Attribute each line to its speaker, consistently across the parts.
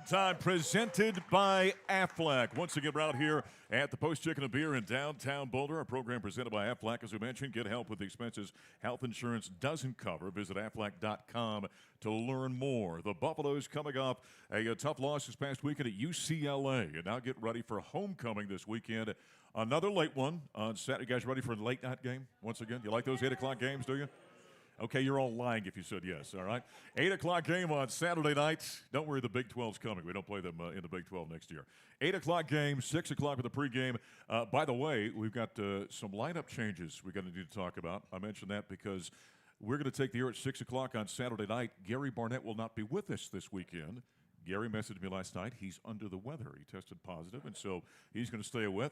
Speaker 1: Time presented by Aflac. Once again, we're out here at the Post Chicken and Beer in downtown Boulder. Our program presented by Aflac. As we mentioned, get help with the expenses health insurance doesn't cover. Visit Aflac.com to learn more. The Buffaloes coming off a tough loss this past weekend at UCLA, and now get ready for homecoming this weekend. Another late one on Saturday. You guys ready for a late night game once again? You like those 8 o'clock games, do you? Okay, you're all lying if you said yes, all right? 8 o'clock game on Saturday night. Don't worry, the Big 12's coming. We don't play them in the Big 12 next year. 8 o'clock game, 6 o'clock with the pregame. By the way, we've got some lineup changes we're going to need to talk about. I mentioned that because we're going to take the air at 6 o'clock on Saturday night. Gary Barnett will not be with us this weekend. Gary messaged me last night. He's under the weather. He tested positive, and so he's going to stay away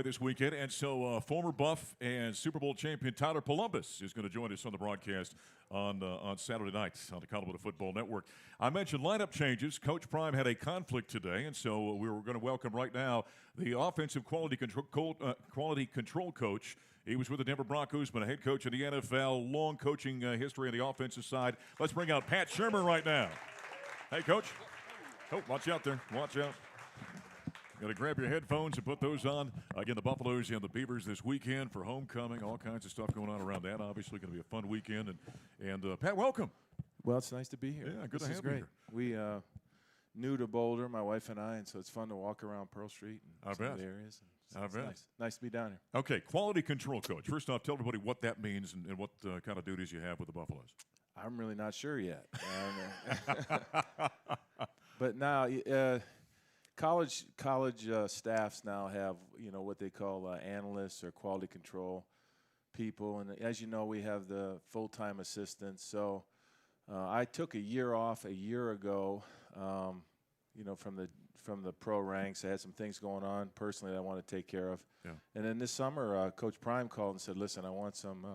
Speaker 1: this weekend. And so former Buff and Super Bowl champion Tyler Columbus is going to join us on the broadcast on Saturday night on the Colorado Football Network. I mentioned lineup changes. Coach Prime had a conflict today, and so we were going to welcome right now the offensive quality control coach. He was with the Denver Broncos, but a head coach in the NFL, long coaching history on the offensive side. Let's bring out Pat Shurmur right now. Hey, Coach. Oh, watch out there. Watch out. Got to grab your headphones and put those on. Again, the Buffaloes and the Beavers this weekend for homecoming. All kinds of stuff going on around that. Obviously, going to be a fun weekend. And Pat, welcome.
Speaker 2: Well, it's nice to be here.
Speaker 1: Yeah, good to have
Speaker 2: you
Speaker 1: here.
Speaker 2: We new to Boulder, my wife and I, and so it's fun to walk around Pearl Street and some of the areas. And it's nice. Nice to be down here.
Speaker 1: Okay, quality control coach. First off, tell everybody what that means and what kind of duties you have with the Buffaloes.
Speaker 2: I'm really not sure yet. But now, college staffs now have what they call analysts or quality control people, and as you know, we have the full-time assistants. So I took a year off a year ago, from the pro ranks. I had some things going on personally that I want to take care of.
Speaker 1: Yeah.
Speaker 2: And then this summer, Coach Prime called and said, "Listen, I want some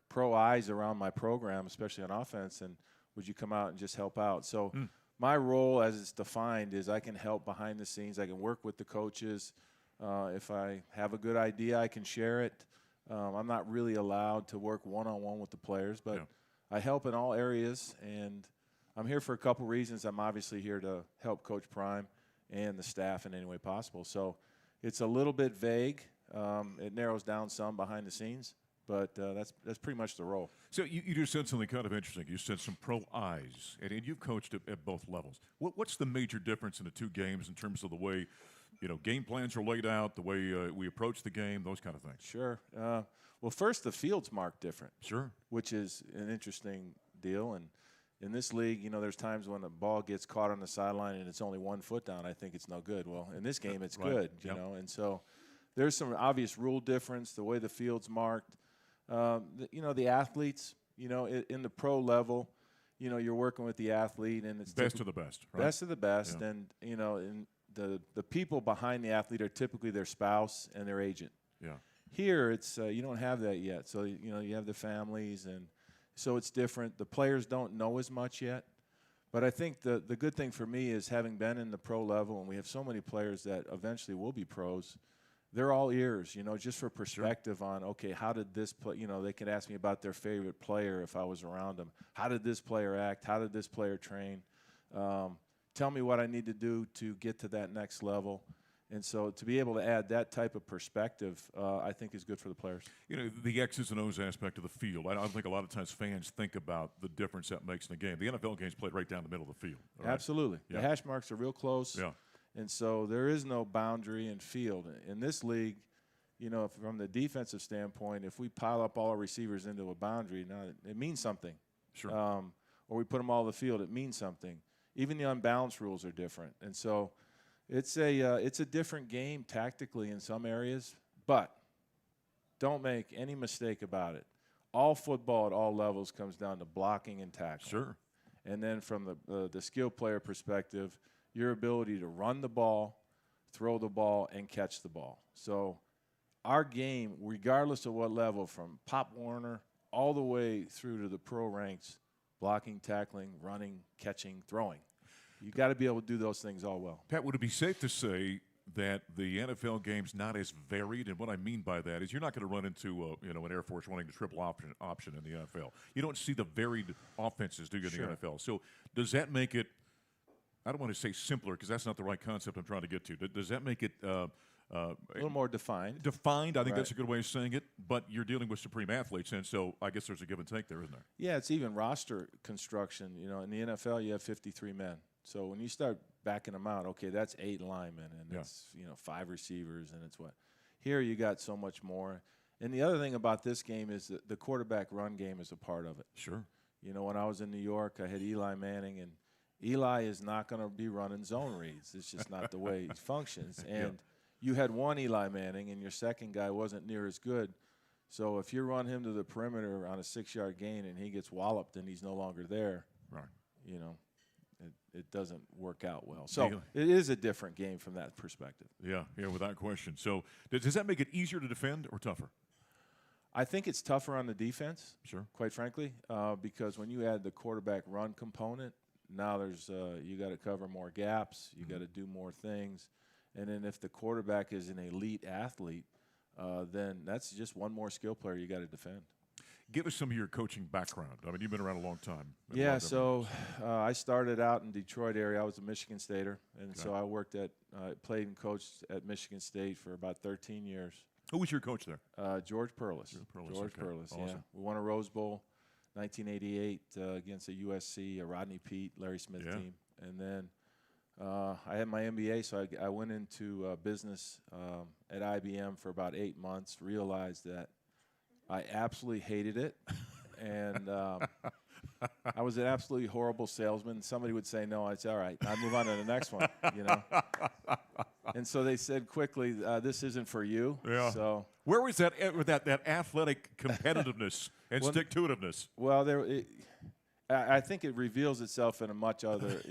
Speaker 2: pro eyes around my program, especially on offense, and would you come out and just help out?" So my role as it's defined is I can help behind the scenes. I can work with the coaches. If I have a good idea, I can share it. I'm not really allowed to work one-on-one with the players, but I help in all areas, and I'm here for a couple reasons. I'm obviously here to help Coach Prime and the staff in any way possible. So it's a little bit vague. It narrows down some behind the scenes. But that's pretty much the role.
Speaker 1: So you just said something kind of interesting. You said some pro eyes, and you've coached at both levels. What's the major difference in the two games in terms of the way, game plans are laid out, the way we approach the game, those kind of things?
Speaker 2: Sure. Well, first, the field's marked different.
Speaker 1: Sure.
Speaker 2: Which is an interesting deal. And in this league, there's times when a ball gets caught on the sideline and it's only 1 foot down. I think it's no good. Well, in this game, it's good, and so there's some obvious rule difference, the way the field's marked. The athletes, in the pro level, you're working with the athlete, and it's
Speaker 1: best of the best, right?
Speaker 2: Best of the best, and and the people behind the athlete are typically their spouse and their agent.
Speaker 1: Yeah.
Speaker 2: Here, it's you don't have that yet, so you have the families, and so it's different. The players don't know as much yet, but I think the good thing for me is having been in the pro level, and we have so many players that eventually will be pros. They're all ears, just for perspective on, okay, how did this play, they can ask me about their favorite player if I was around them. How did this player act? How did this player train? Tell me what I need to do to get to that next level. And so to be able to add that type of perspective, I think is good for the players.
Speaker 1: The X's and O's aspect of the field. I don't think a lot of times fans think about the difference that makes in the game. The NFL game's played right down the middle of the field. Right?
Speaker 2: Absolutely. Yeah. The hash marks are real close.
Speaker 1: Yeah.
Speaker 2: And so there is no boundary in field. In this league, from the defensive standpoint, if we pile up all our receivers into a boundary, now it means something.
Speaker 1: Sure.
Speaker 2: Or we put them all on the field, it means something. Even the unbalanced rules are different. And so it's a different game tactically in some areas, but don't make any mistake about it. All football at all levels comes down to blocking and tackling.
Speaker 1: Sure.
Speaker 2: And then from the skill player perspective, your ability to run the ball, throw the ball, and catch the ball. So our game, regardless of what level, from Pop Warner all the way through to the pro ranks, blocking, tackling, running, catching, throwing. You got to be able to do those things all well.
Speaker 1: Pat, would it be safe to say that the NFL game's not as varied? And what I mean by that is you're not going to run into an Air Force running the triple option in the NFL. You don't see the varied offenses, do you, in the NFL? So does that make it I don't want to say simpler because that's not the right concept I'm trying to get to. Does that make it
Speaker 2: a little more defined?
Speaker 1: Defined, I think
Speaker 2: Right.
Speaker 1: that's a good way of saying it. But you're dealing with supreme athletes, and so I guess there's a give and take there, isn't there?
Speaker 2: Yeah, it's even roster construction. You know, in the NFL, you have 53 men. So when you start backing them out, okay, that's 8 linemen, and it's 5 receivers, and it's what. Here you got so much more. And the other thing about this game is that the quarterback run game is a part of it.
Speaker 1: Sure.
Speaker 2: You know, when I was in New York, I had Eli Manning, and Eli is not going to be running zone reads. It's just not the way he functions. And you had one Eli Manning, and your second guy wasn't near as good. So if you run him to the perimeter on a 6-yard gain and he gets walloped and he's no longer there,
Speaker 1: right.
Speaker 2: you know, it doesn't work out well. So it is a different game from that perspective.
Speaker 1: Yeah, without question. So does that make it easier to defend or tougher?
Speaker 2: I think it's tougher on the defense,
Speaker 1: Sure.
Speaker 2: quite frankly, because when you add the quarterback run component, now there's you got to cover more gaps, you got to do more things, and then if the quarterback is an elite athlete, then that's just one more skill player you got to defend.
Speaker 1: Give us some of your coaching background. I mean, you've been around a long time.
Speaker 2: Yeah, so I started out in Detroit area. I was a Michigan Stater, and so I worked played and coached at Michigan State for about 13 years.
Speaker 1: Who was your coach there?
Speaker 2: George Perlis. George Perlis,
Speaker 1: awesome.
Speaker 2: yeah. We won a Rose Bowl 1988 against a USC, a Rodney Peete, Larry Smith team. And then I had my MBA, so I went into business at IBM for about 8 months, realized that I absolutely hated it. And I was an absolutely horrible salesman. Somebody would say no. I'd say, all right, I'd move on to the next one, you know. And so they said quickly, this isn't for you.
Speaker 1: Yeah.
Speaker 2: So
Speaker 1: where was that athletic competitiveness and stick-to-itiveness?
Speaker 2: Well, I think it reveals itself in other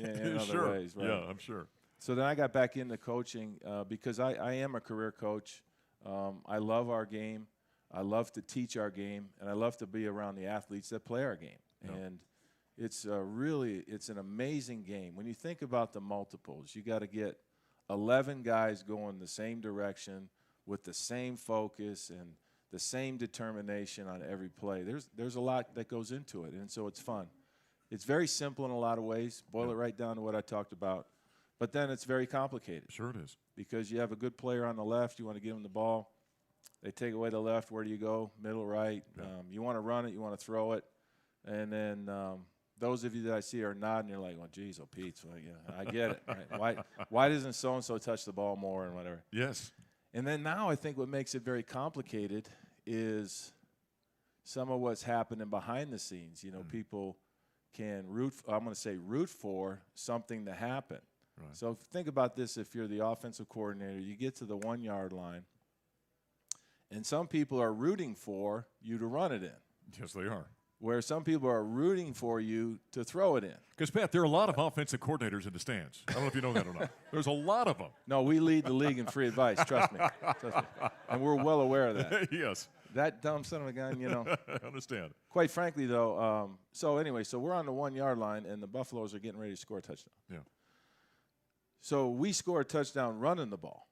Speaker 1: sure.
Speaker 2: ways. Right?
Speaker 1: Yeah, I'm sure.
Speaker 2: So then I got back into coaching because I am a career coach. I love our game. I love to teach our game, and I love to be around the athletes that play our game. Yeah. And it's an amazing game. When you think about the multiples, you got to get 11 guys going the same direction with the same focus and the same determination on every play. There's a lot that goes into it, and so it's fun. It's very simple in a lot of ways. Boil it right down to what I talked about. But then it's very complicated.
Speaker 1: Sure it is.
Speaker 2: Because you have a good player on the left, you want to give him the ball. They take away the left, where do you go? Middle, right.
Speaker 1: Yeah.
Speaker 2: You want to run it, you want to throw it. And then those of you that I see are nodding, you're like, well, geez, oh, Pete, so, yeah, I get it. Right? Why doesn't so-and-so touch the ball more and whatever?
Speaker 1: Yes.
Speaker 2: And then now I think what makes it very complicated is some of what's happening behind the scenes. You know, people can root for something to happen.
Speaker 1: Right.
Speaker 2: So think about this. If you're the offensive coordinator, you get to the 1-yard line, and some people are rooting for you to run it in.
Speaker 1: Yes, they are.
Speaker 2: Where some people are rooting for you to throw it in.
Speaker 1: Because, Pat, there are a lot of offensive coordinators in the stands. I don't know if you know that or not. There's a lot of them.
Speaker 2: No, we lead the league in free advice. Trust me. And we're well aware of that.
Speaker 1: Yes.
Speaker 2: That dumb son of a gun, you know.
Speaker 1: I understand.
Speaker 2: Quite frankly, though, so we're on the 1-yard line, and the Buffaloes are getting ready to score a touchdown.
Speaker 1: Yeah.
Speaker 2: So we score a touchdown running the ball.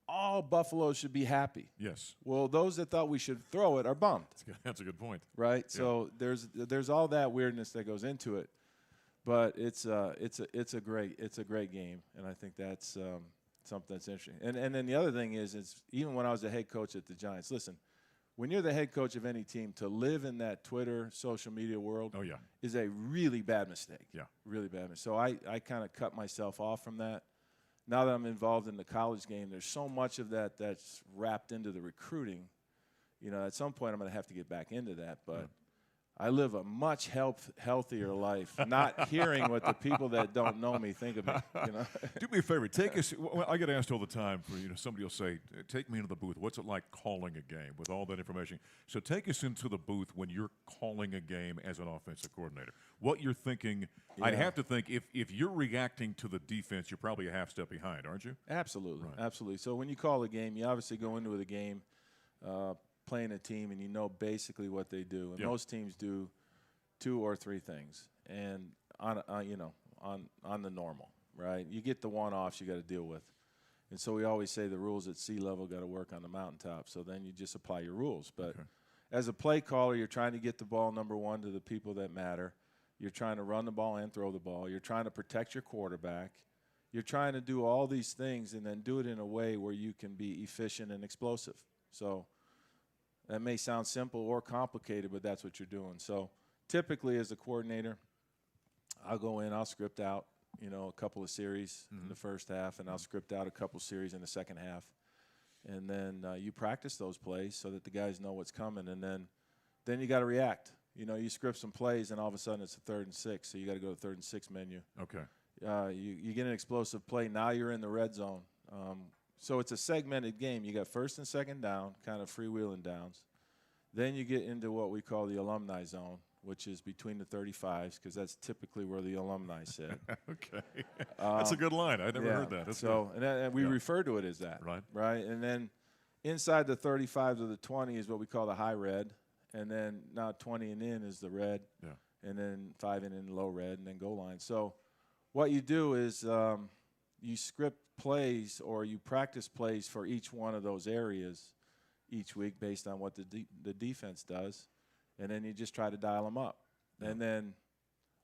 Speaker 2: All Buffaloes should be happy.
Speaker 1: Yes.
Speaker 2: Well, those that thought we should throw it are bummed.
Speaker 1: That's a good point.
Speaker 2: Right? Yeah. So there's all that weirdness that goes into it. But it's a great game, and I think that's something that's interesting. And then the other thing is even when I was a head coach at the Giants, listen, when you're the head coach of any team, to live in that Twitter, social media world is a really bad mistake.
Speaker 1: Yeah.
Speaker 2: Really bad mistake. So I kind of cut myself off from that. Now that I'm involved in the college game, there's so much of that that's wrapped into the recruiting. You know, at some point I'm going to have to get back into that. But I live a much healthier life, not hearing what the people that don't know me think of me. You know?
Speaker 1: Do me a favor. Take us. Well, I get asked all the time. Somebody will say, "Take me into the booth. What's it like calling a game with all that information?" So take us into the booth when you're calling a game as an offensive coordinator. What you're thinking. Yeah. I'd have to think if you're reacting to the defense, you're probably a half step behind, aren't you?
Speaker 2: Absolutely,
Speaker 1: right.
Speaker 2: Absolutely. So when you call a game, you obviously go into the game. Playing a team, and you know basically what they do. And most teams do 2 or 3 things, and on the normal, right? You get the one-offs you got to deal with, and so we always say the rules at sea level got to work on the mountaintop. So then you just apply your rules. But as a play caller, you're trying to get the ball, number one, to the people that matter. You're trying to run the ball and throw the ball. You're trying to protect your quarterback. you're trying to do all these things and then do it in a way where you can be efficient and explosive. So that may sound simple or complicated, but that's what you're doing. So typically as a coordinator, I'll go in, I'll script out, a couple of series in the first half, and I'll script out a couple series in the second half. And then you practice those plays so that the guys know what's coming, and then you got to react. You script some plays, and all of a sudden it's a 3rd and 6, so you got to go to 3rd and 6 menu.
Speaker 1: Okay.
Speaker 2: You get an explosive play. Now you're in the red zone. So it's a segmented game. You got 1st and 2nd down, kind of freewheeling downs. Then you get into what we call the alumni zone, which is between the 35s, because that's typically where the alumni sit.
Speaker 1: Okay. That's a good line. I never heard that. That's
Speaker 2: so, and we refer to it as that.
Speaker 1: Right.
Speaker 2: And then inside the 35 to the 20 is what we call the high red. And then now 20 and in is the red.
Speaker 1: Yeah.
Speaker 2: And then 5 and in low red, and then goal line. So what you do is you script plays or you practice plays for each one of those areas each week based on what the defense does. And then you just try to dial them up. Yeah. And then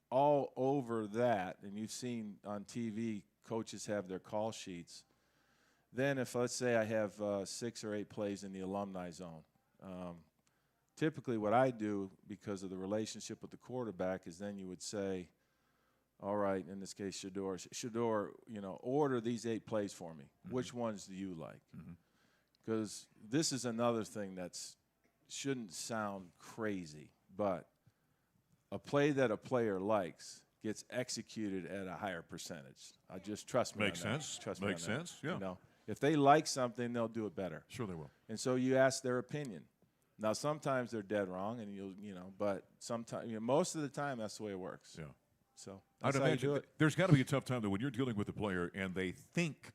Speaker 2: all over that, and you've seen on TV, coaches have their call sheets. Then if, let's say, I have 6 or 8 plays in the alumni zone, typically what I do, because of the relationship with the quarterback, is then you would say, all right, in this case, Shurmur, order these 8 plays for me. Which ones do you like? Because this is another thing that's shouldn't sound crazy, but a play that a player likes gets executed at a higher percentage. Just trust me.
Speaker 1: Makes sense.
Speaker 2: Trust me.
Speaker 1: Makes sense. Yeah.
Speaker 2: If they like something, they'll do it better.
Speaker 1: Sure, they will.
Speaker 2: And so you ask their opinion. Now, sometimes they're dead wrong, and but sometimes, most of the time, that's the way it works.
Speaker 1: Yeah.
Speaker 2: So
Speaker 1: I'd imagine there's got to be a tough time though when you're dealing with a player and they think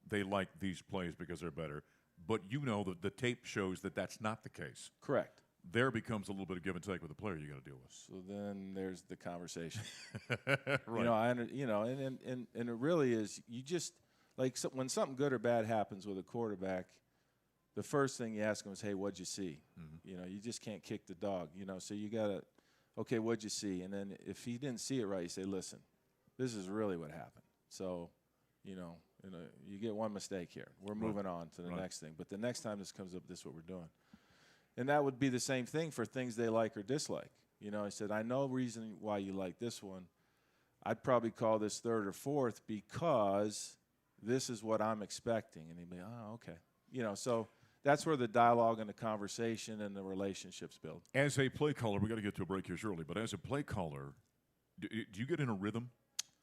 Speaker 1: they like these plays because they're better, but that the tape shows that that's not the case.
Speaker 2: Correct.
Speaker 1: There becomes a little bit of give and take with the player you got to deal with.
Speaker 2: So then there's the conversation.
Speaker 1: Right.
Speaker 2: And it really is. You just when something good or bad happens with a quarterback, the first thing you ask him is, "Hey, what'd you see?" You just can't kick the dog. So you gotta, okay, what'd you see? And then if he didn't see it right, you say, "Listen, this is really what happened." So, you get one mistake here. We're moving on to the next thing. But the next time this comes up, this is what we're doing. And that would be the same thing for things they like or dislike. I said, I know reason why you like this one. I'd probably call this 3rd or 4th because this is what I'm expecting. And he'd be, oh, okay. So that's where the dialogue and the conversation and the relationships build.
Speaker 1: As a play caller, we got to get to a break here shortly, but as a play caller, do you get in a rhythm?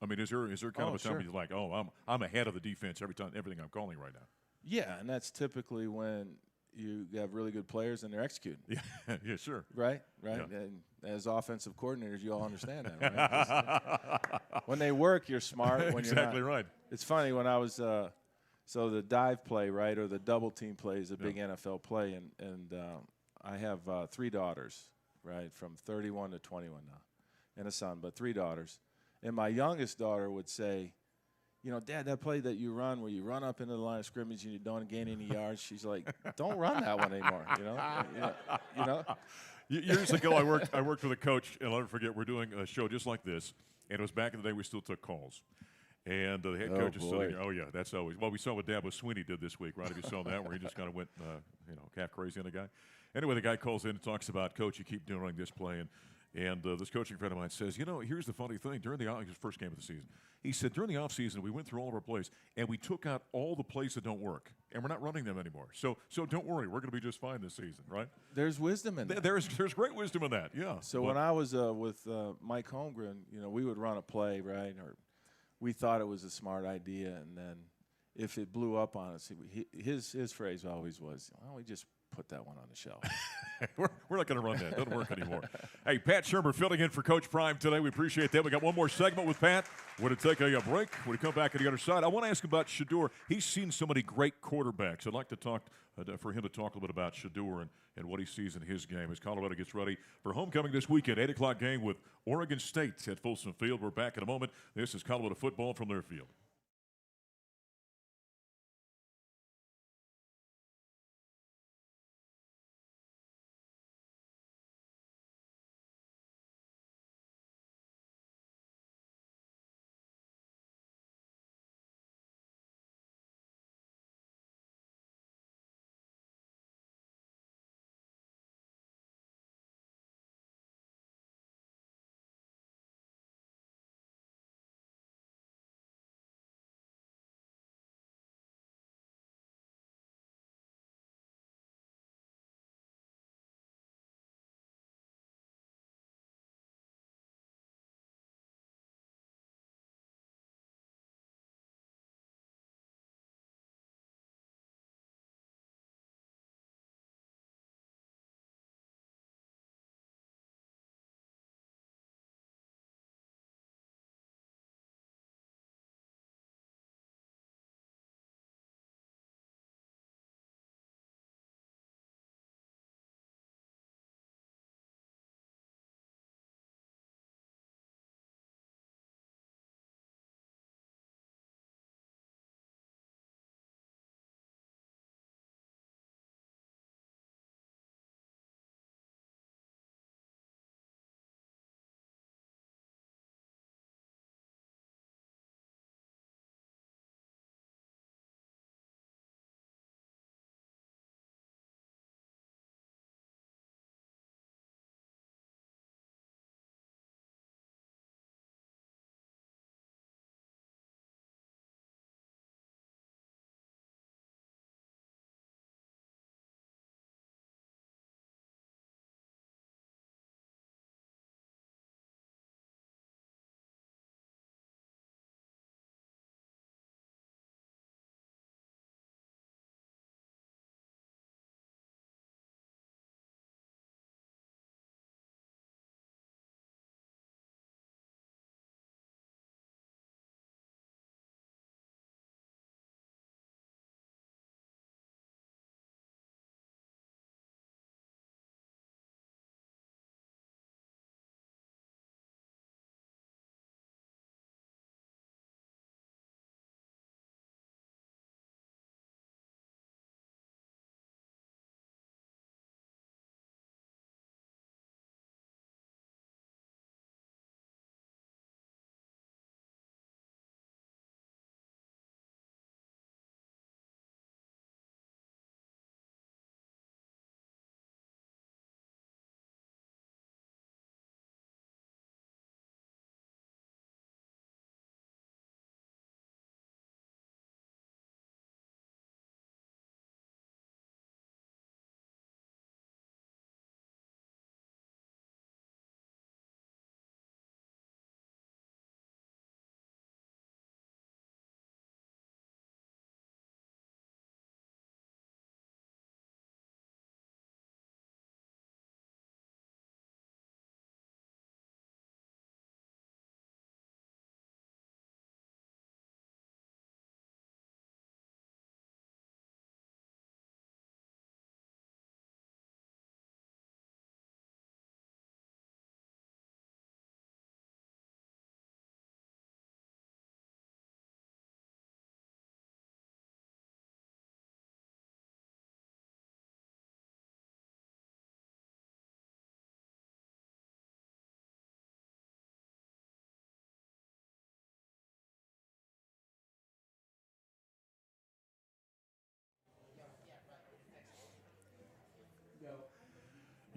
Speaker 1: I mean, is there kind of a time when you're like, oh, I'm ahead of the defense everything I'm calling right now?
Speaker 2: Yeah, and that's typically when you have really good players and they're executing.
Speaker 1: Yeah, sure.
Speaker 2: Right. Yeah. And as offensive coordinators, you all understand that, right? When they work, you're smart. When
Speaker 1: Exactly
Speaker 2: you're not.
Speaker 1: right.
Speaker 2: It's funny when I was so the dive play, right, or the double team play is a big NFL play, and I have 3 daughters, right, from 31 to 21 now, and a son, but 3 daughters. And my youngest daughter would say, Dad, that play that you run where you run up into the line of scrimmage and you don't gain any yards, she's like, don't run that one anymore,
Speaker 1: Years ago, I worked with a coach, and I'll never forget, we're doing a show just like this, and it was back in the day we still took calls. And the head coach is sitting there. Oh, yeah, that's always. Well, we saw what Dabo Sweeney did this week, right? If you saw that, where he just kind of went, half crazy on the guy. Anyway, the guy calls in and talks about, Coach, you keep doing this play, and this coaching friend of mine says, here's the funny thing. During his first game of the season, he said, during the offseason, we went through all of our plays, and we took out all the plays that don't work, and we're not running them anymore. So don't worry. We're going to be just fine this season, right?
Speaker 2: There's wisdom in that.
Speaker 1: There's great wisdom in that, yeah.
Speaker 2: So when I was with Mike Holmgren, we would run a play, right, or we thought it was a smart idea, and then if it blew up on us, his phrase always was, why don't we just put that one on the shelf?
Speaker 1: we're not going to run that. It doesn't work anymore. Hey, Pat Shurmur filling in for Coach Prime today. We appreciate that. We got one more segment with Pat. We're going to take a break. When we come back on the other side, I want to ask about Shurmur. He's seen so many great quarterbacks. I'd like to talk for him to talk a little bit about Shurmur and what he sees in his game as Colorado gets ready for homecoming this weekend. 8 o'clock game with Oregon State at Folsom Field. We're back in a moment. This is Colorado football from their field.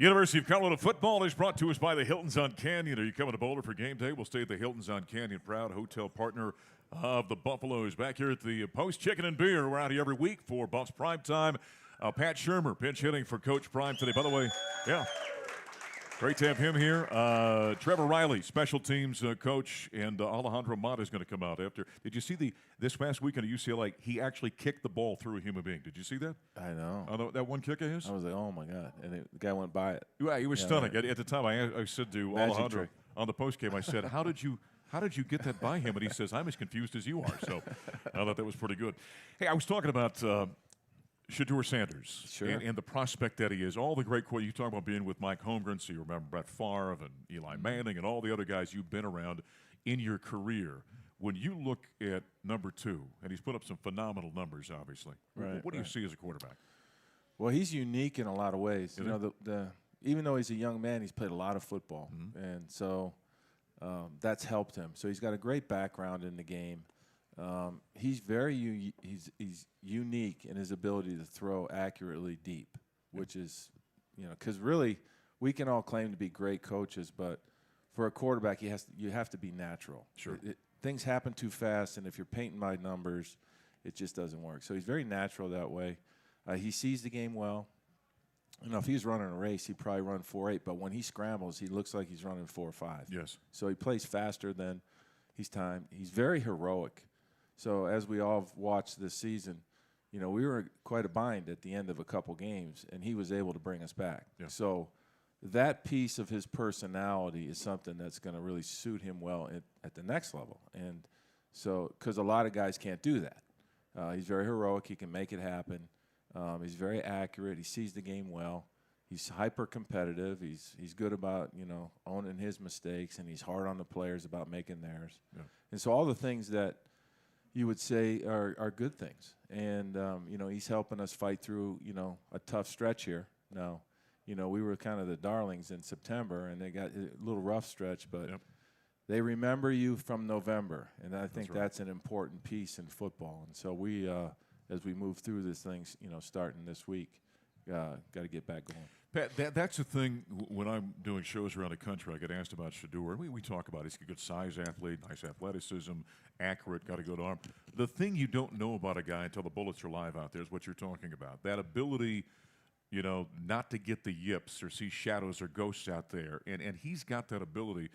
Speaker 1: University of Colorado football is brought to us by the Hiltons on Canyon. Are you coming to Boulder for game day? We'll stay at the Hiltons on Canyon, proud hotel partner of the Buffaloes. Back here at the Post Chicken and Beer. We're out here every week for Buffs Prime Time. Pat Shurmur pinch hitting for Coach Prime today. By the way, yeah, great to have him here. Trevor Riley, special teams coach, and Alejandro Mata is going to come out after. Did you see this past weekend at UCLA? He actually kicked the ball through a human being. Did you see that?
Speaker 2: I know.
Speaker 1: That one kick of his?
Speaker 2: I was like, oh, my God. And the guy went by it.
Speaker 1: Yeah, he was stunning. At the time, I said to
Speaker 2: Magic
Speaker 1: Alejandro
Speaker 2: trick.
Speaker 1: on the post game, I said, how did you get that by him? And he says, I'm as confused as you are. So I thought that was pretty good. Hey, I was talking about Shedeur Sanders
Speaker 2: Sure.
Speaker 1: and the prospect that he is. All the great quotes. You talk about being with Mike Holmgren, so you remember Brett Favre and Eli Manning and all the other guys you've been around in your career. When you look at number 2, and he's put up some phenomenal numbers, obviously, what do you see as a quarterback?
Speaker 2: Well, he's unique in a lot of ways. You know, even though he's a young man, he's played a lot of football, and so that's helped him. So he's got a great background in the game. He's he's unique in his ability to throw accurately deep, which is, because really we can all claim to be great coaches, but for a quarterback, you have to be natural.
Speaker 1: Sure.
Speaker 2: Things happen too fast, and if you're painting by numbers, it just doesn't work. So he's very natural that way. He sees the game well. If he was running a race, he'd probably run 4.8, but when he scrambles, he looks like he's running 4.5.
Speaker 1: Yes.
Speaker 2: So he plays faster than he's timed. He's very heroic. So as we all have watched this season, we were quite a bind at the end of a couple games, and he was able to bring us back.
Speaker 1: Yeah.
Speaker 2: So that piece of his personality is something that's going to really suit him well at the next level. And so, because a lot of guys can't do that. He's very heroic. He can make it happen. He's very accurate. He sees the game well. He's hyper competitive. He's good about owning his mistakes, and he's hard on the players about making theirs.
Speaker 1: Yeah. And
Speaker 2: so all the things that you would say are good things. And he's helping us fight through a tough stretch here. Now, we were kind of the darlings in September, and they got a little rough stretch, but they remember you from November, and I think that's an important piece in football. And so we, as we move through this thing, starting this week, got to get back going.
Speaker 1: Pat, that's the thing. When I'm doing shows around the country, I get asked about Shedeur. We talk about it. He's a good size athlete, nice athleticism, accurate, got a good arm. The thing you don't know about a guy until the bullets are live out there is what you're talking about. That ability, not to get the yips or see shadows or ghosts out there. And he's got that ability.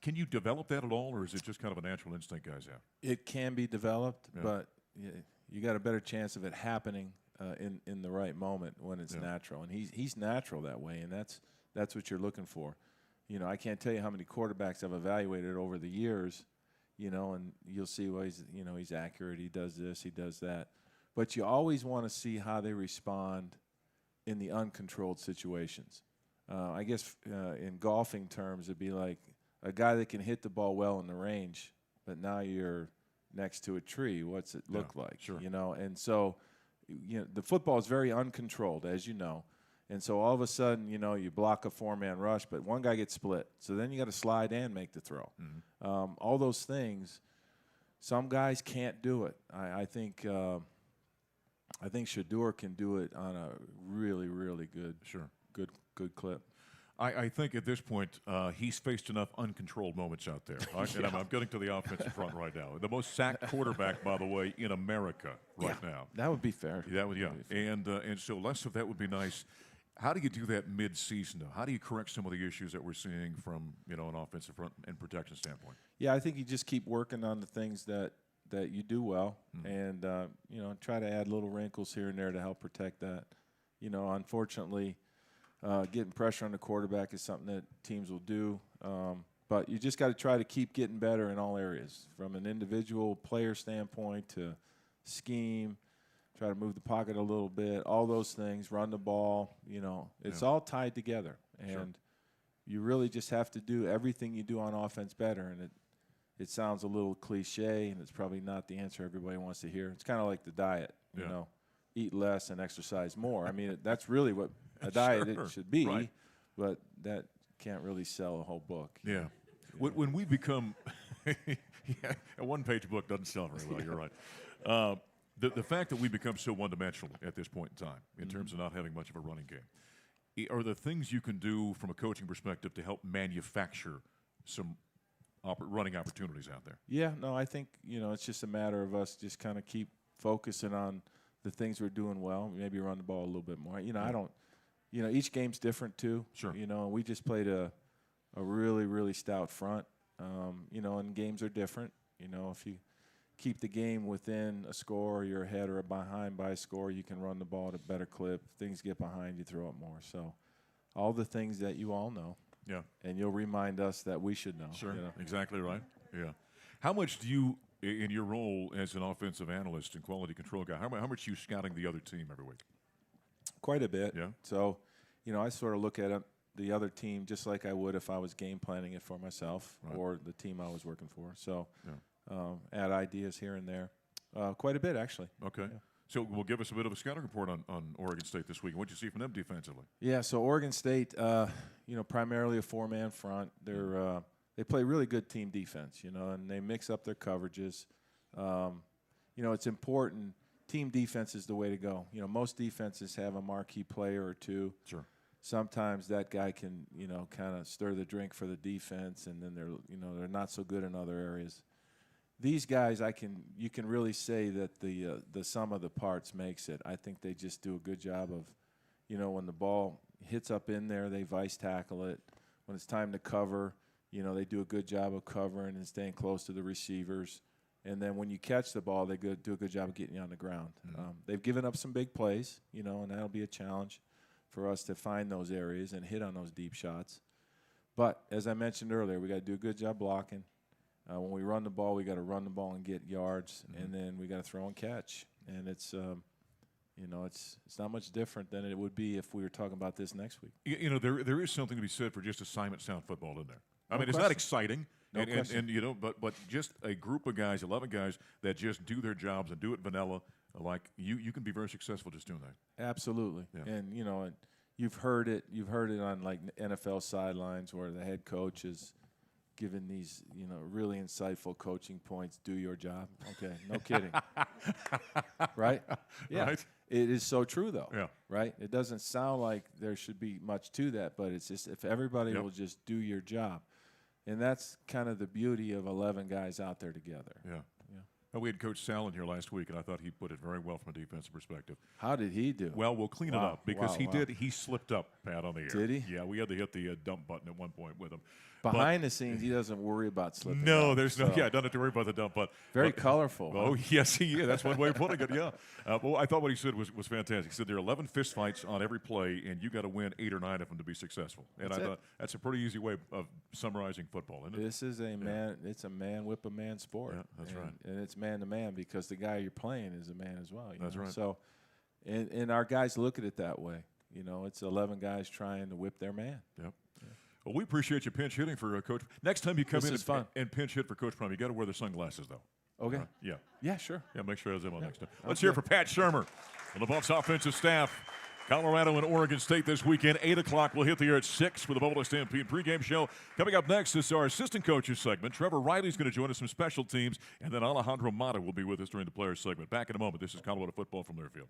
Speaker 1: Can you develop that at all, or is it just kind of a natural instinct guys have? It
Speaker 2: can be developed, but you got a better chance of it happening in the right moment when it's natural. And he's natural that way, and that's what you're looking for. I can't tell you how many quarterbacks I've evaluated over the years, and you'll see, well, he's accurate, he does this, he does that. But you always want to see how they respond in the uncontrolled situations. I guess in golfing terms, it'd be like a guy that can hit the ball well in the range, but now you're next to a tree. What's it look like?
Speaker 1: Sure.
Speaker 2: And so the football is very uncontrolled, as you know. And so all of a sudden, you block a 4-man rush, but one guy gets split. So then you got to slide and make the throw.
Speaker 1: Mm-hmm.
Speaker 2: All those things, some guys can't do it. I think Shedeur can do it on a really, really good, good clip.
Speaker 1: I think at this point he's faced enough uncontrolled moments out there. Right? And I'm getting to the offensive front right now. The most sacked quarterback, by the way, in America right now.
Speaker 2: That would be fair.
Speaker 1: That would, and so less of that would be nice. How do you do that mid-season, though? How do you correct some of the issues that we're seeing from an offensive front and protection standpoint?
Speaker 2: Yeah, I think you just keep working on the things that you do well, and try to add little wrinkles here and there to help protect that. Unfortunately, getting pressure on the quarterback is something that teams will do, but you just got to try to keep getting better in all areas, from an individual player standpoint to scheme. Try to move the pocket a little bit, all those things, run the ball, it's all tied together. And you really just have to do everything you do on offense better. And it sounds a little cliche, and it's probably not the answer everybody wants to hear. It's kind of like the diet, eat less and exercise more. I mean, that's really what a diet it should be, but that can't really sell a whole book.
Speaker 1: Yeah. When we become a one-page book doesn't sell very well, you're right. The fact that we become so one-dimensional at this point in time in terms of not having much of a running game, are there things you can do from a coaching perspective to help manufacture some running opportunities out there?
Speaker 2: Yeah, no, I think, it's just a matter of us just kind of keep focusing on the things we're doing well, maybe run the ball a little bit more. I don't, each game's different too.
Speaker 1: Sure.
Speaker 2: And we just played a really, really stout front, and games are different. If you keep the game within a score, or you're ahead or behind by a score, you can run the ball at a better clip. If things get behind, you throw it more. So all the things that you all know.
Speaker 1: Yeah.
Speaker 2: And you'll remind us that we should know.
Speaker 1: Sure. Exactly right. Yeah. How much do you, in your role as an offensive analyst and quality control guy, how much are you scouting the other team every week?
Speaker 2: Quite a bit.
Speaker 1: Yeah.
Speaker 2: So, I sort of look at the other team just like I would if I was game planning it for myself or the team I was working for. So, add ideas here and there. Quite a bit, actually.
Speaker 1: Okay.
Speaker 2: Yeah.
Speaker 1: So we'll give us a bit of a scouting report on Oregon State this week. What did you see from them defensively?
Speaker 2: Yeah, so Oregon State, primarily a four-man front. They play really good team defense, and they mix up their coverages. It's important. Team defense is the way to go. Most defenses have a marquee player or two.
Speaker 1: Sure.
Speaker 2: Sometimes that guy can, kind of stir the drink for the defense, and then they're not so good in other areas. These guys, you can really say that the sum of the parts makes it. I think they just do a good job of, when the ball hits up in there, they vice tackle it. When it's time to cover, they do a good job of covering and staying close to the receivers. And then when you catch the ball, they do a good job of getting you on the ground. They've given up some big plays, and that'll be a challenge for us to find those areas and hit on those deep shots. But as I mentioned earlier, we got to do a good job blocking. When we run the ball, we got to run the ball and get yards, and then we got to throw and catch. And it's not much different than it would be if we were talking about this next week.
Speaker 1: There is something to be said for just assignment sound football in there. I mean,
Speaker 2: question.
Speaker 1: it's not exciting,
Speaker 2: question.
Speaker 1: but just a group of guys, 11 guys that just do their jobs and do it vanilla. Like you can be very successful just doing that.
Speaker 2: Absolutely,
Speaker 1: Yeah.
Speaker 2: and you've heard it on like NFL sidelines where the head coach is giving these really insightful coaching points. Do your job. Okay, no kidding. Right? Yeah.
Speaker 1: Right.
Speaker 2: It is so true though.
Speaker 1: Yeah.
Speaker 2: Right? It doesn't sound like there should be much to that, but it's just if everybody will just do your job. And that's kind of the beauty of 11 guys out there together.
Speaker 1: Yeah. Well, we had Coach Sal in here last week, and I thought he put it very well from a defensive perspective.
Speaker 2: How did he do?
Speaker 1: Well, we'll clean it up because he slipped up, Pat, on the air.
Speaker 2: Did he?
Speaker 1: Yeah, we had to hit the dump button at one point with him.
Speaker 2: Behind the scenes, he doesn't worry about slipping.
Speaker 1: No,
Speaker 2: up,
Speaker 1: there's no. Yeah, I don't have to worry about the dump button.
Speaker 2: Very colorful.
Speaker 1: Oh, yes, he is. That's one way of putting it. Yeah. Well, I thought what he said was fantastic. He said there are 11 fist fights on every play, and you got to win 8 or 9 of them to be successful. And I thought that's a pretty easy way of summarizing football, isn't it?
Speaker 2: This is a man. It's a man whip a man sport.
Speaker 1: Yeah, that's right.
Speaker 2: And it's man to man because the guy you're playing is a man as well.
Speaker 1: That's right.
Speaker 2: So, and our guys look at it that way. It's 11 guys trying to whip their man.
Speaker 1: Yep. Well, we appreciate you pinch hitting for Coach. Next time you come
Speaker 2: This is fun.
Speaker 1: and pinch hit for Coach Prime, you got to wear the sunglasses, though.
Speaker 2: Okay.
Speaker 1: Yeah.
Speaker 2: Yeah, sure.
Speaker 1: Yeah, make sure he has them on next time. Let's hear it for Pat Shurmur and the Buffs offensive staff. Colorado and Oregon State this weekend. 8 o'clock. We'll hit the air at 6 for the Boulder Stampede pregame show. Coming up next is our assistant coaches segment. Trevor Riley's going to join us from special teams, and then Alejandro Mata will be with us during the players segment. Back in a moment. This is Colorado football from Learfield.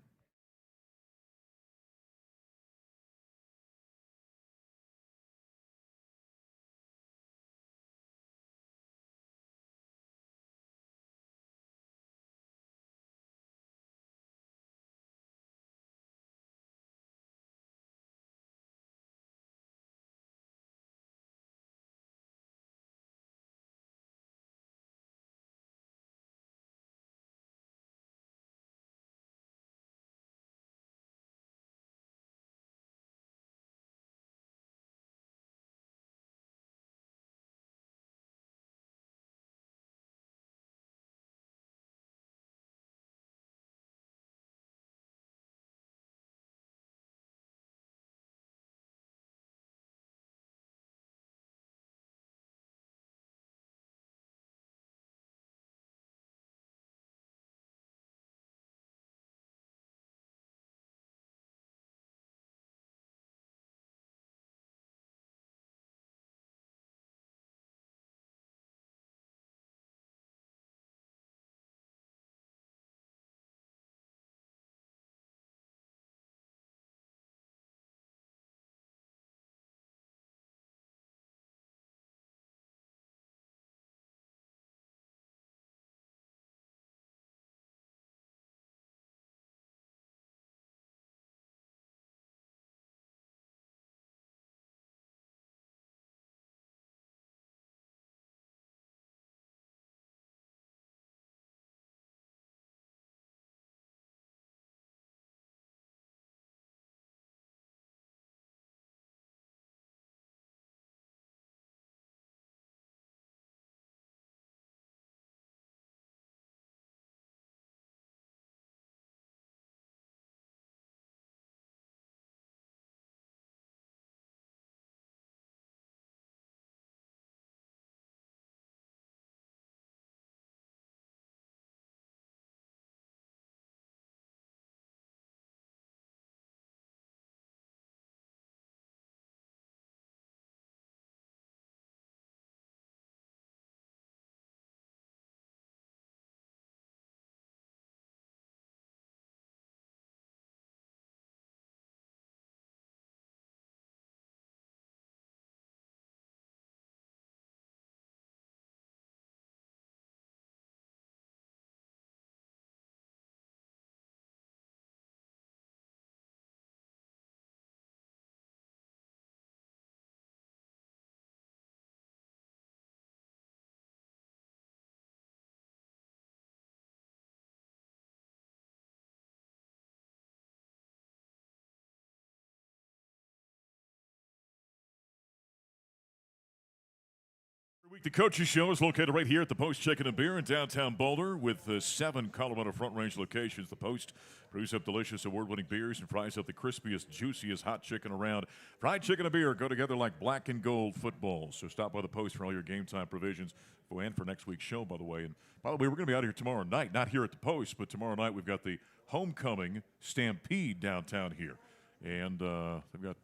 Speaker 1: The Coaches Show is located right here at the Post Chicken and Beer in downtown Boulder with 7 Colorado Front Range locations. The Post brews up delicious award-winning beers and fries up the crispiest, juiciest hot chicken around. Fried chicken and beer go together like black and gold football. So stop by the Post for all your game time provisions and for next week's show, by the way. And by the way, we're going to be out here tomorrow night, not here at the Post, but tomorrow night we've got the Homecoming Stampede downtown here. And they've got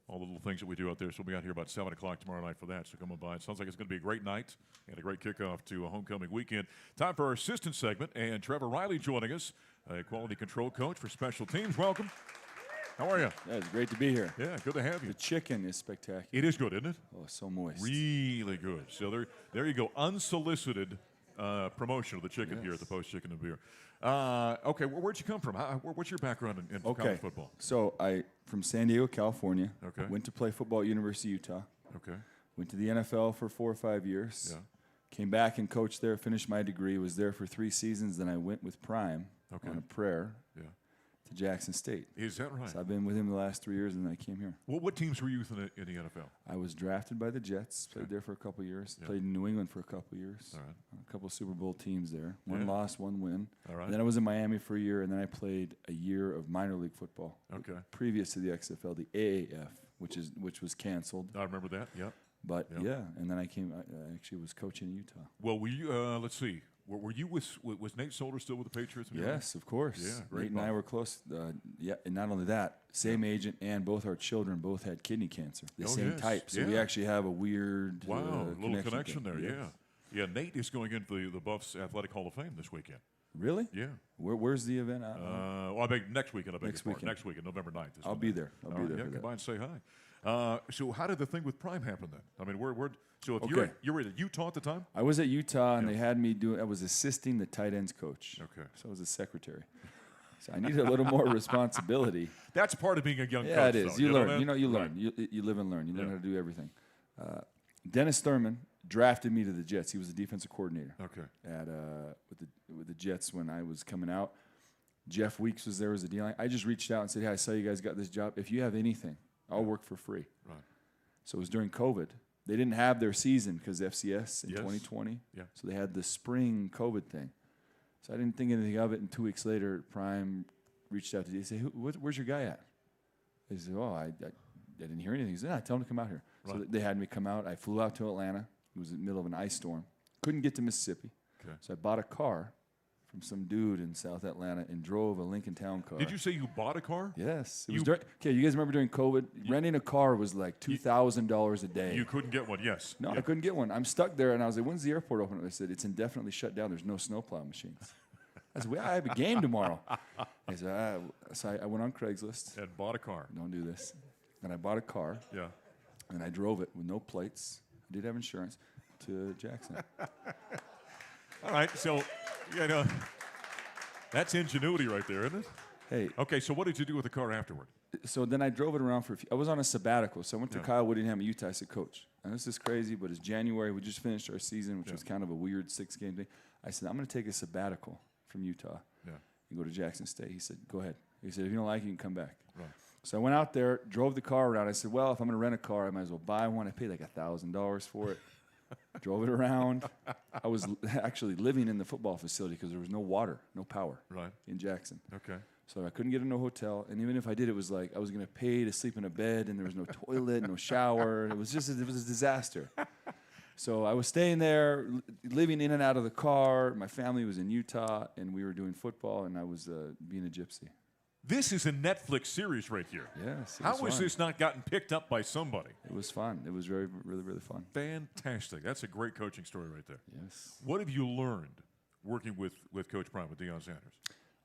Speaker 1: all the little things that we do out there. So we'll be out here about 7 o'clock tomorrow night for that. So come on by. It sounds like it's going to be a great night and a great kickoff to a homecoming weekend. Time for our assistant segment. And Trevor Riley joining us, a quality control coach for special teams. Welcome. How are you?
Speaker 3: Yeah, it's great to be here.
Speaker 1: Yeah, good to have you.
Speaker 3: The chicken is spectacular.
Speaker 1: It is good, isn't it?
Speaker 3: Oh, so moist.
Speaker 1: Really good. So there you go. Unsolicited promotion of the chicken here at the Post Chicken and Beer. Okay, where'd you come from? What's your background in college football?
Speaker 3: So I from San Diego, California.
Speaker 1: Okay.
Speaker 3: Went to play football at University of Utah.
Speaker 1: Okay.
Speaker 3: Went to the NFL for 4 or 5 years.
Speaker 1: Yeah.
Speaker 3: Came back and coached there, finished my degree, was there for 3 seasons. Then I went with Prime on a prayer to Jackson State.
Speaker 1: Is that right?
Speaker 3: So I've been with him the last 3 years, and then I came here.
Speaker 1: Well, what teams were you with in the NFL?
Speaker 3: I was drafted by the Jets, played there for a couple years, played in New England for a couple years.
Speaker 1: All right.
Speaker 3: A couple of Super Bowl teams there. One loss, one win.
Speaker 1: All right.
Speaker 3: And then I was in Miami for a year, and then I played a year of minor league football.
Speaker 1: Okay.
Speaker 3: Previous to the XFL, the AAF, which was canceled.
Speaker 1: I remember that. Yep.
Speaker 3: But and then I actually was coaching in Utah.
Speaker 1: Well, were you? Let's see. Were you was Nate Solder still with the Patriots?
Speaker 3: Yes, of course.
Speaker 1: Yeah, great.
Speaker 3: Nate and I were close. And not only that, same agent, and both our children both had kidney cancer, the same type. So we actually have a weird
Speaker 1: little connection there. Yes. Yeah. Nate is going into the Buffs Athletic Hall of Fame this weekend.
Speaker 3: Really?
Speaker 1: Yeah.
Speaker 3: Where's the event?
Speaker 1: Well, I beg next weekend.
Speaker 3: Next weekend,
Speaker 1: November 9th.
Speaker 3: I'll be there. I'll be there.
Speaker 1: Yeah, come by and say hi. So how did the thing with Prime happen then? I mean, so if you were at Utah at the time?
Speaker 3: I was at Utah, and they had me I was assisting the tight ends coach.
Speaker 1: Okay.
Speaker 3: So I was a secretary. So I needed a little more responsibility.
Speaker 1: That's part of being a young coach.
Speaker 3: Yeah, it is.
Speaker 1: Though,
Speaker 3: you learn.
Speaker 1: Know
Speaker 3: You learn. You live and learn. You learn how to do everything. Dennis Thurman drafted me to the Jets. He was the defensive coordinator.
Speaker 1: Okay.
Speaker 3: With the Jets when I was coming out. Jeff Weeks was there as a D-line. I just reached out and said, hey, I saw you guys got this job. If you have anything, I'll work for free.
Speaker 1: Right.
Speaker 3: So it was during COVID. They didn't have their season because FCS in 2020.
Speaker 1: Yeah.
Speaker 3: So they had the spring COVID thing. So I didn't think anything of it. And 2 weeks later, Prime reached out to me. He said, where's your guy at? He said, I didn't hear anything. He said, tell him to come out here. Right. So they had me come out. I flew out to Atlanta. It was in the middle of an ice storm. Couldn't get to Mississippi. Okay. So I bought a car from some dude in South Atlanta and drove a Lincoln Town car.
Speaker 1: Did you say you bought a car?
Speaker 3: Yes. You guys remember during COVID? Renting a car was like $2,000 a day.
Speaker 1: You couldn't get one, yes.
Speaker 3: No, I couldn't get one. I'm stuck there, and I was like, when's the airport open? They said, it's indefinitely shut down. There's no snowplow machines. I said, I have a game tomorrow. He said, so I went on Craigslist.
Speaker 1: And bought a car.
Speaker 3: Don't do this. And I bought a car.
Speaker 1: Yeah.
Speaker 3: And I drove it with no plates. I did have insurance to Jackson.
Speaker 1: All right, so, that's ingenuity right there, isn't it?
Speaker 3: Hey.
Speaker 1: Okay, so what did you do with the car afterward?
Speaker 3: So then I drove it around for I was on a sabbatical. So I went to Kyle Whittingham at Utah. I said, Coach, and this is crazy, but it's January. We just finished our season, which was kind of a weird 6-game thing. I said, I'm going to take a sabbatical from Utah and go to Jackson State. He said, go ahead. He said, if you don't like it, you can come back. Right. So I went out there, drove the car around. I said, well, if I'm going to rent a car, I might as well buy one. I paid like $1,000 for it. Drove it around. I was actually living in the football facility because there was no water, no power in Jackson.
Speaker 1: Okay.
Speaker 3: So I couldn't get in no hotel. And even if I did, it was like I was going to pay to sleep in a bed, and there was no toilet, no shower. It was a disaster. So I was staying there, living in and out of the car. My family was in Utah, and we were doing football, and I was being a gypsy.
Speaker 1: This is a Netflix series right here.
Speaker 3: Yes.
Speaker 1: How has this not gotten picked up by somebody?
Speaker 3: It was fun. It was really, really fun.
Speaker 1: Fantastic. That's a great coaching story right there.
Speaker 3: Yes.
Speaker 1: What have you learned working with Coach Prime, with Deion Sanders?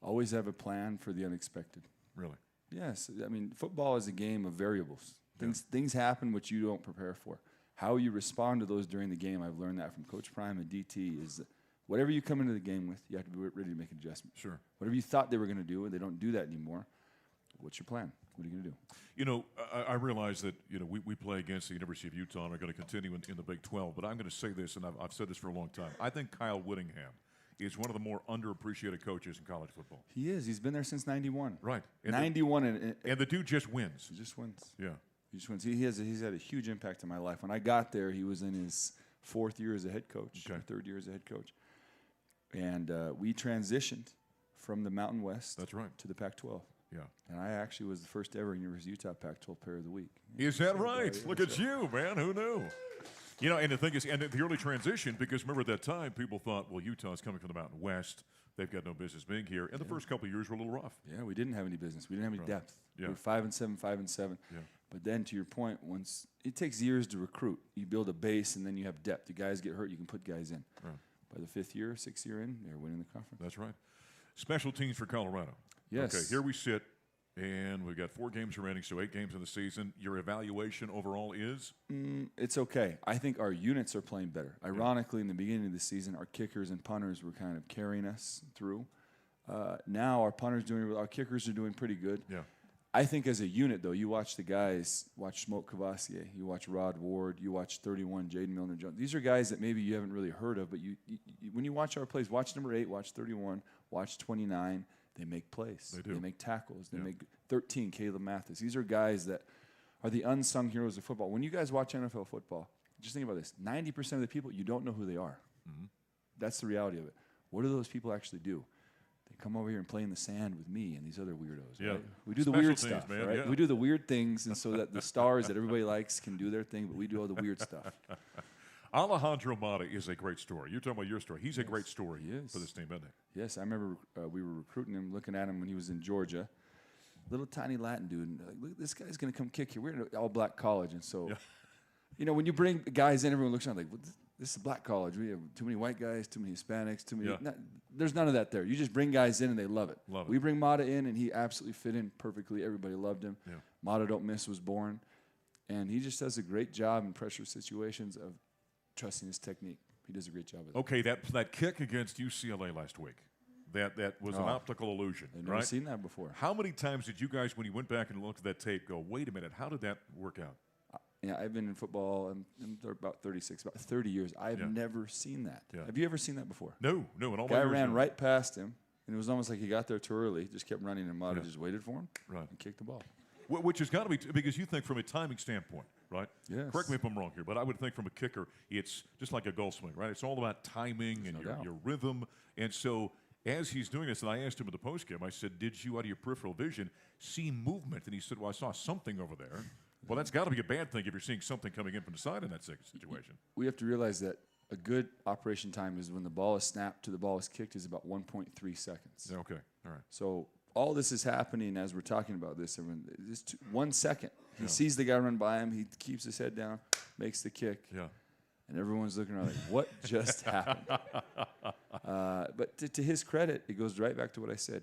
Speaker 3: Always have a plan for the unexpected.
Speaker 1: Really?
Speaker 3: Yes. I mean, football is a game of variables. Things happen which you don't prepare for. How you respond to those during the game, I've learned that from Coach Prime and DT, is whatever you come into the game with, you have to be ready to make an adjustment.
Speaker 1: Sure.
Speaker 3: Whatever you thought they were going to do, and they don't do that anymore, what's your plan? What are you going to do?
Speaker 1: You know, I realize that, we play against the University of Utah and are going to continue in the Big 12, but I'm going to say this, and I've said this for a long time. I think Kyle Whittingham is one of the more underappreciated coaches in college football.
Speaker 3: He is. He's been there since 91.
Speaker 1: Right.
Speaker 3: And 91.
Speaker 1: And the dude just wins.
Speaker 3: He just wins.
Speaker 1: Yeah.
Speaker 3: He just wins. He's had a huge impact on my life. When I got there, he was in his fourth year as a head coach,
Speaker 1: Okay.
Speaker 3: or third year as a head coach. And we transitioned from the Mountain West
Speaker 1: That's right.
Speaker 3: to the Pac-12.
Speaker 1: Yeah.
Speaker 3: And I actually was the first ever University of Utah Pac-12 Player of the Week.
Speaker 1: Is that right?
Speaker 3: Yeah,
Speaker 1: Look at you, man. Who knew? You know, and the thing is, and the early transition, because remember at that time, people thought, well, Utah's coming from the Mountain West. They've got no business being here. And the first couple of years were a little rough.
Speaker 3: Yeah, we didn't have any business. We didn't have any depth.
Speaker 1: Yeah.
Speaker 3: We were 5-7, 5-7.
Speaker 1: Yeah.
Speaker 3: But then, to your point, once it takes years to recruit, you build a base, and then you have depth. The guys get hurt, you can put guys in.
Speaker 1: Right.
Speaker 3: By the fifth year, sixth year in, they're winning the conference.
Speaker 1: That's right. Special teams for Colorado.
Speaker 3: Yes.
Speaker 1: Okay, here we sit, and we've got 4 games remaining, so 8 games in the season. Your evaluation overall is?
Speaker 3: It's okay. I think our units are playing better. Ironically, in the beginning of the season, our kickers and punters were kind of carrying us through. Now our our kickers are doing pretty good.
Speaker 1: Yeah.
Speaker 3: I think as a unit, though, you watch the guys, watch Smoke Cavassier, you watch Rod Ward, you watch 31, Jaden Milner-Jones. These are guys that maybe you haven't really heard of, but you when you watch our plays, watch number 8, watch 31, watch 29. They make plays.
Speaker 1: They do.
Speaker 3: They make tackles. They make 13, Caleb Mathis. These are guys that are the unsung heroes of football. When you guys watch NFL football, just think about this. 90% of the people, you don't know who they are.
Speaker 1: Mm-hmm.
Speaker 3: That's the reality of it. What do those people actually do? They come over here and play in the sand with me and these other weirdos.
Speaker 1: Yeah.
Speaker 3: Right? We do the
Speaker 1: Special
Speaker 3: weird
Speaker 1: teams,
Speaker 3: stuff,
Speaker 1: man,
Speaker 3: right?
Speaker 1: yeah.
Speaker 3: We do the weird things, and so that the stars that everybody likes can do their thing, but we do all the weird stuff.
Speaker 1: Alejandro Mata is a great story. You're talking about your story. He's a great story
Speaker 3: He is.
Speaker 1: for this team, isn't he?
Speaker 3: Yes, I remember we were recruiting him, looking at him when he was in Georgia. Little tiny Latin dude. And like, look, this guy's going to come kick you. We're in an all-black college, and so, you know, when you bring guys in, everyone looks around like, well, this is a black college. We have too many white guys, too many Hispanics, too many.
Speaker 1: Yeah.
Speaker 3: There's none of that there. You just bring guys in, and they love it.
Speaker 1: Love it.
Speaker 3: We bring Mata in, and he absolutely fit in perfectly. Everybody loved him.
Speaker 1: Yeah.
Speaker 3: Mata Don't Miss was born, and he just does a great job in pressure situations of trusting his technique. He does a great job of it.
Speaker 1: Okay, that kick against UCLA last week, that was an optical illusion,
Speaker 3: I've never
Speaker 1: right?
Speaker 3: seen that before.
Speaker 1: How many times did you guys, when you went back and looked at that tape, go, wait a minute, how did that work out?
Speaker 3: Yeah, I've been in football about 30 years. I've never seen that.
Speaker 1: Yeah.
Speaker 3: Have you ever seen that before?
Speaker 1: No, in all my
Speaker 3: Guy
Speaker 1: years,
Speaker 3: ran
Speaker 1: no.
Speaker 3: right past him, and it was almost like he got there too early. Just kept running, and Mata just waited for him
Speaker 1: Right.
Speaker 3: and kicked the ball.
Speaker 1: Which has got to be, because you think from a timing standpoint, right?
Speaker 3: Yes.
Speaker 1: Correct me if I'm wrong here, but I would think from a kicker, it's just like a golf swing, right? It's all about timing and your rhythm. And so as he's doing this, and I asked him at the postgame, I said, did you, out of your peripheral vision, see movement? And he said, well, I saw something over there. Well, that's got to be a bad thing if you're seeing something coming in from the side in that situation.
Speaker 3: We have to realize that a good operation time is when the ball is snapped to the ball is kicked is about 1.3 seconds.
Speaker 1: Okay, all right.
Speaker 3: So all this is happening as we're talking about this. Everyone, just 1 second. He sees the guy run by him. He keeps his head down, makes the kick.
Speaker 1: Yeah.
Speaker 3: And everyone's looking around like, what just happened? But to his credit, it goes right back to what I said.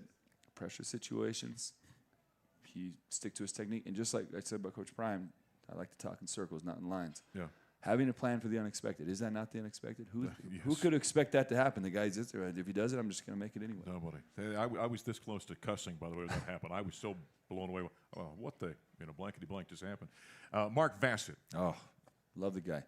Speaker 3: Pressure situations, he stick to his technique. And just like I said about Coach Prime, I like to talk in circles, not in lines.
Speaker 1: Yeah.
Speaker 3: Having a plan for the unexpected. Is that not the unexpected? Who
Speaker 1: Yes.
Speaker 3: could expect that to happen? The guy's just, if he does it, I'm just going to make it anyway.
Speaker 1: Nobody. I was this close to cussing, by the way, when that happened. I was so blown away. Oh, what the, blankety blank just happened. Mark Vassett.
Speaker 3: Oh, love the guy.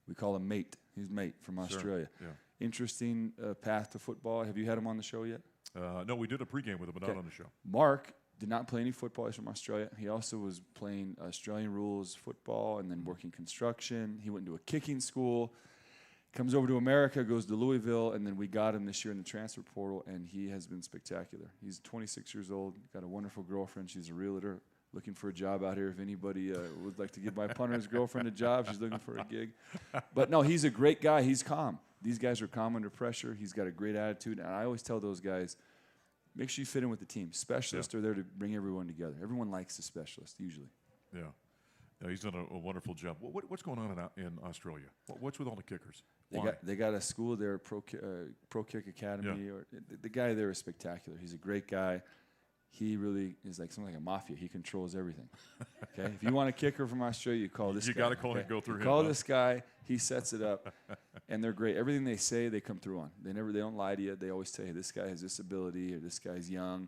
Speaker 3: We call him Mate. He's Mate from Australia.
Speaker 1: Yeah.
Speaker 3: Interesting path to football. Have you had him on the show yet?
Speaker 1: No, we did a pregame with him, but not on the show.
Speaker 3: Mark did not play any football. He's from Australia. He also was playing Australian rules football and then working construction. He went to a kicking school, comes over to America, goes to Louisville, and then we got him this year in the transfer portal, and he has been spectacular. He's 26 years old, got a wonderful girlfriend. She's a realtor, looking for a job out here. If anybody would like to give my punter's girlfriend a job, she's looking for a gig. But no, he's a great guy. He's calm. These guys are calm under pressure. He's got a great attitude, and I always tell those guys, make sure you fit in with the team. Specialists are there to bring everyone together. Everyone likes a specialist, usually.
Speaker 1: Yeah. He's done a wonderful job. What's going on in Australia? What's with all the kickers?
Speaker 3: They got a school there, Pro Kick Academy.
Speaker 1: Yeah.
Speaker 3: Or the guy there is spectacular. He's a great guy. He really is like something like a mafia. He controls everything. Okay, if you want a kicker from Australia, you call this guy.
Speaker 1: You got to call him, go through him.
Speaker 3: Call this guy. He sets it up, and they're great. Everything they say, they come through on. They don't lie to you. They always say, hey, this guy has this ability, or this guy's young.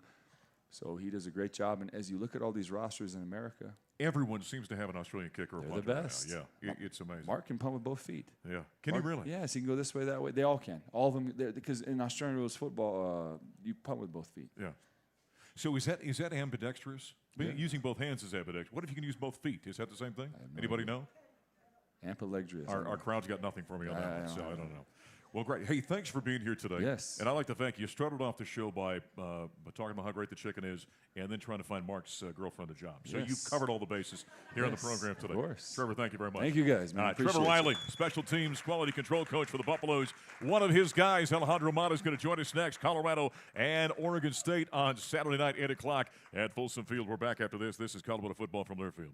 Speaker 3: So he does a great job. And as you look at all these rosters in America,
Speaker 1: everyone seems to have an Australian kicker.
Speaker 3: They're the best.
Speaker 1: Right now. Yeah, it's amazing.
Speaker 3: Mark can punt with both feet.
Speaker 1: Yeah, can
Speaker 3: Mark,
Speaker 1: he really?
Speaker 3: Yes, he can go this way, that way. They all can. All of them, because in Australian rules football, you punt with both feet.
Speaker 1: Yeah. So is that ambidextrous?
Speaker 3: Yeah.
Speaker 1: Using both hands is ambidextrous. What if you can use both feet? Is that the same thing?
Speaker 3: no
Speaker 1: Anybody
Speaker 3: idea.
Speaker 1: know?
Speaker 3: Ambidextrous.
Speaker 1: Our crowd's got nothing for me on that one, so I don't know. Well, great. Hey, thanks for being here today.
Speaker 3: Yes.
Speaker 1: And I'd like to thank you. You started off the show by talking about how great the chicken is and then trying to find Mark's girlfriend a job. So you've covered all the bases here on the program today.
Speaker 3: Of course.
Speaker 1: Trevor, thank you very much.
Speaker 3: Thank you, guys, man.
Speaker 1: Trevor Riley, special teams quality control coach for the Buffaloes. One of his guys, Alejandro Mata, is going to join us next. Colorado and Oregon State on Saturday night, 8 o'clock at Folsom Field. We're back after this. This is Colorado football from Learfield.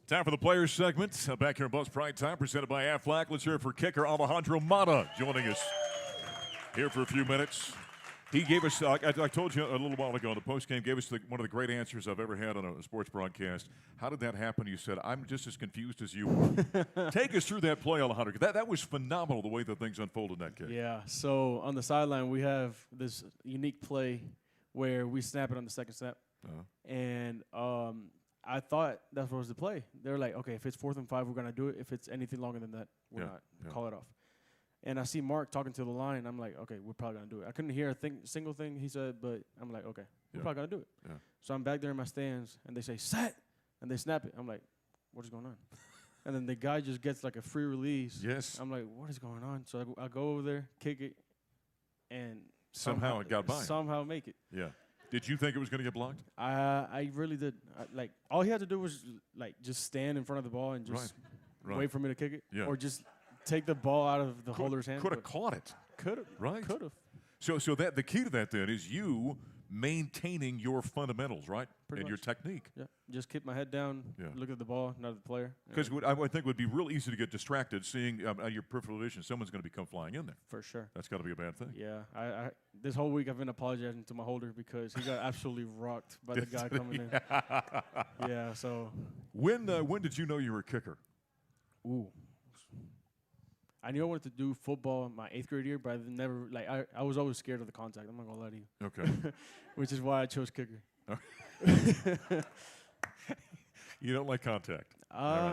Speaker 1: Time for the players segment. Back here in Buzz Prime Time, presented by Aflac. Let's hear it for kicker Alejandro Mata joining us here for a few minutes. He gave us, I told you a little while ago in the postgame, gave us one of the great answers I've ever had on a sports broadcast. How did that happen? You said, I'm just as confused as you were. Take us through that play, Alejandro. That was phenomenal, the way that things unfolded in that game.
Speaker 4: Yeah, so on the sideline, we have this unique play where we snap it on the second snap. And I thought that was the play. They were like, okay, if it's 4th and 5, we're gonna do it. If it's anything longer than that, we're not. Call it off. And I see Mark talking to the line. I'm like, okay, we're probably gonna do it. I couldn't hear a single thing he said, but I'm like, okay, we're probably gonna do it.
Speaker 1: Yeah.
Speaker 4: So I'm back there in my stands, and they say set, and they snap it. I'm like, what is going on? And then the guy just gets like a free release.
Speaker 1: Yes.
Speaker 4: I'm like, what is going on? So I go over there, kick it, and
Speaker 1: somehow it got by.
Speaker 4: Somehow make it.
Speaker 1: Yeah. Did you think it was going to get blocked?
Speaker 4: I really did. Like, all he had to do was like just stand in front of the ball and just wait for me to kick it, or just take the ball out of the holder's hand.
Speaker 1: Could have caught it.
Speaker 4: Could have.
Speaker 1: Right.
Speaker 4: Could have.
Speaker 1: So that the key to that then is you maintaining your fundamentals, right?
Speaker 4: Pretty
Speaker 1: and your
Speaker 4: much.
Speaker 1: technique.
Speaker 4: Yeah. Just keep my head down, look at the ball, not at the player.
Speaker 1: Because I would think it would be real easy to get distracted seeing your peripheral vision. Someone's going to come flying in there.
Speaker 4: For sure.
Speaker 1: That's got to be a bad thing.
Speaker 4: Yeah. I this whole week I've been apologizing to my holder because he got absolutely rocked by the guy coming in. Yeah. So.
Speaker 1: When did you know you were a kicker?
Speaker 4: Ooh. I knew I wanted to do football in my 8th grade year, but I never I was always scared of the contact. I'm not gonna lie to you.
Speaker 1: Okay.
Speaker 4: Which is why I chose kicker.
Speaker 1: You don't like contact.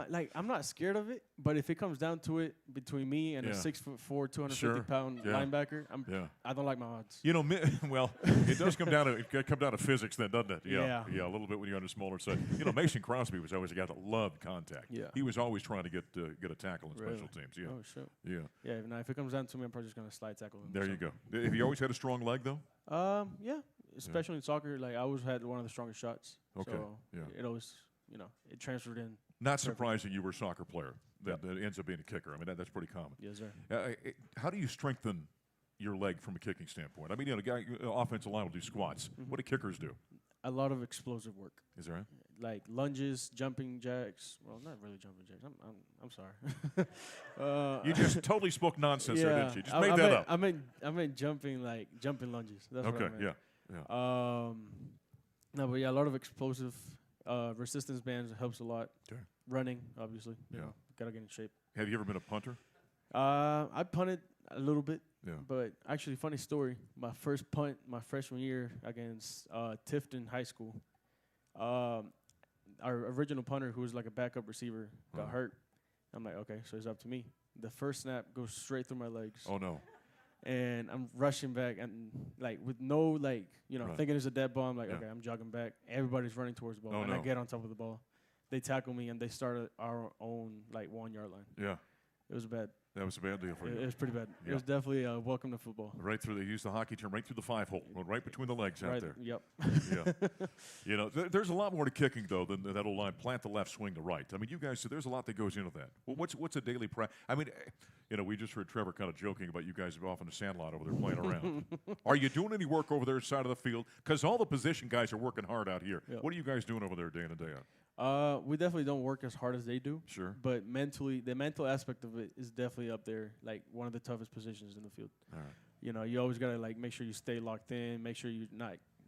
Speaker 4: Like I'm not scared of it, but if it comes down to it between me and a 6'4", 250-pound linebacker, I don't like my odds.
Speaker 1: You know, well, it does come down to physics, then, doesn't it? Yeah, a little bit when you're on the smaller side. You know, Mason Crosby was always a guy that loved contact.
Speaker 4: Yeah,
Speaker 1: he was always trying to get a tackle in special teams. Yeah.
Speaker 4: Oh, sure.
Speaker 1: Yeah.
Speaker 4: Yeah. Now, if it comes down to me, I'm probably just gonna slide tackle him.
Speaker 1: There you go. Have you always had a strong leg though?
Speaker 4: Yeah. Especially in soccer, like I always had one of the strongest shots.
Speaker 1: Okay.
Speaker 4: So
Speaker 1: yeah.
Speaker 4: It always, it transferred in.
Speaker 1: Not surprising you were a soccer player that ends up being a kicker. I mean, that's pretty common.
Speaker 4: Yes, sir.
Speaker 1: How do you strengthen your leg from a kicking standpoint? I mean, a guy, offensive line will do squats. Mm-hmm. What do kickers do?
Speaker 4: A lot of explosive work.
Speaker 1: Is that right?
Speaker 4: Like lunges, jumping jacks. Well, not really jumping jacks. I'm sorry.
Speaker 1: You just totally spoke nonsense there, didn't you? Just made that up.
Speaker 4: I meant jumping lunges. That's what I meant.
Speaker 1: Yeah.
Speaker 4: No, but a lot of explosive resistance bands helps a lot.
Speaker 1: Sure.
Speaker 4: Running, obviously.
Speaker 1: Yeah.
Speaker 4: Gotta get in shape.
Speaker 1: Have you ever been a punter?
Speaker 4: I punted a little bit.
Speaker 1: Yeah.
Speaker 4: But actually, funny story. My first punt, my freshman year against Tifton High School. Our original punter, who was like a backup receiver, got hurt. I'm like, okay, so it's up to me. The first snap goes straight through my legs.
Speaker 1: Oh no.
Speaker 4: And I'm rushing back and like with no thinking it's a dead ball. I'm like, okay, I'm jogging back. Everybody's running towards the ball, I get on top of the ball. They tackle me and they started our own 1 yard line.
Speaker 1: Yeah.
Speaker 4: It was bad.
Speaker 1: That was a bad deal for you.
Speaker 4: It was pretty bad.
Speaker 1: Yeah.
Speaker 4: It was definitely welcome to football.
Speaker 1: Right through, they use the hockey term, right through the 5-hole, right between the legs out there.
Speaker 4: Yep.
Speaker 1: Yeah. There's a lot more to kicking, though, than that old line, plant the left, swing the right. I mean, you guys, there's a lot that goes into that. Well, what's a daily practice? I mean, we just heard Trevor kind of joking about you guys off in the sandlot over there playing around. Are you doing any work over there side of the field? Because all the position guys are working hard out here. Yep. What are you guys doing over there day in and day out?
Speaker 4: We definitely don't work as hard as they do.
Speaker 1: Sure.
Speaker 4: But mentally, the mental aspect of it is definitely up there, like one of the toughest positions in the field.
Speaker 1: All right.
Speaker 4: You always gotta make sure you stay locked in, make sure you're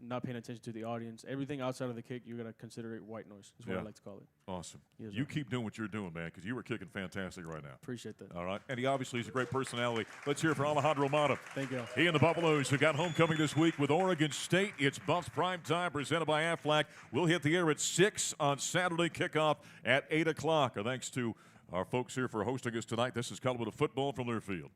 Speaker 4: not paying attention to the audience. Everything outside of the kick, you gotta consider it white noise. Is what I like to call it.
Speaker 1: Awesome.
Speaker 4: Yes,
Speaker 1: you keep doing what you're doing, man, because you were kicking fantastic right now.
Speaker 4: Appreciate that.
Speaker 1: All right. And he obviously is a great personality. Let's hear it for Alejandro Mata.
Speaker 4: Thank you.
Speaker 1: He and the Buffaloes have got homecoming this week with Oregon State. It's Buffs Prime Time presented by Aflac. We'll hit the air at 6 on Saturday, kickoff at 8 o'clock. Thanks to our folks here for hosting us tonight. This is Colorado Football from Learfield.